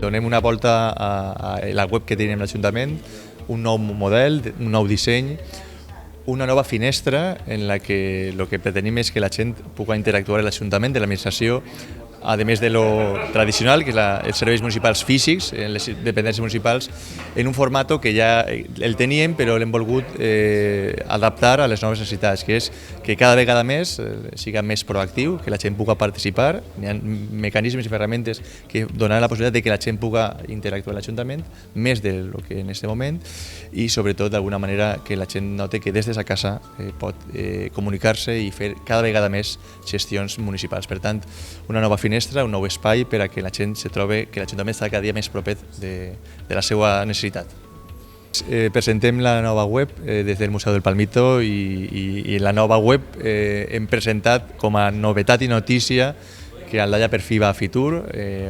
Donem una volta a la web que tenim a l'Ajuntament, un nou model, un nou disseny, una nova finestra en la que el que pretenim és que la gent pugui interactuar amb l'Ajuntament, de l'administració, a més de lo tradicional, que és els serveis municipals físics, en les dependències municipals, en un format que ja el teníem, però l'hem volgut adaptar a les noves necessitats, que és que cada vegada més siga més proactiu, que la gent pugui participar. Hi ha mecanismes i ferramentes que donaran la possibilitat de que la gent pugui interactuar amb l'Ajuntament, més del que en aquest moment, i sobretot d'alguna manera que la gent note que des de sa casa pot comunicar-se i fer cada vegada més gestions municipals. Per tant, una nova finestra, un nou espai per a que la gent se trobi que l'Ajuntament està cada dia més proper de la seva necessitat. Presentem la nova web des del Museu del Palmito i la nova web hem presentat com a novetat i notícia que Aldaia per fi va a Fitur,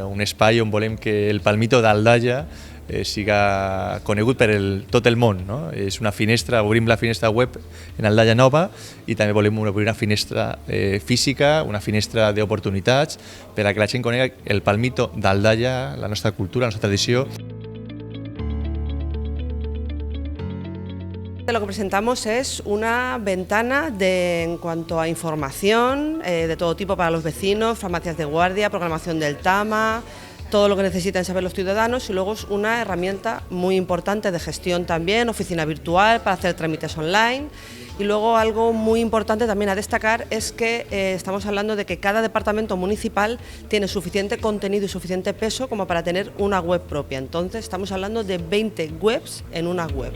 un espai on volem que el Palmito d'Aldaia siga conegut per tot el món. És una finestra, obrim la finestra web en Aldaia nova i també volem obrir una finestra física, una finestra d'oportunitats per a que la gent conegui el Palmito d'Aldaia, la nostra cultura, la nostra tradició. Lo que presentamos es una ventana en cuanto a información de todo tipo para los vecinos, farmacias de guardia, programación del TAMA, todo lo que necesitan saber los ciudadanos, y luego es una herramienta muy importante de gestión también, oficina virtual para hacer trámites online. Y luego algo muy importante también a destacar es que estamos hablando de que cada departamento municipal tiene suficiente contenido y suficiente peso como para tener una web propia. Entonces estamos hablando de 20 webs en una web.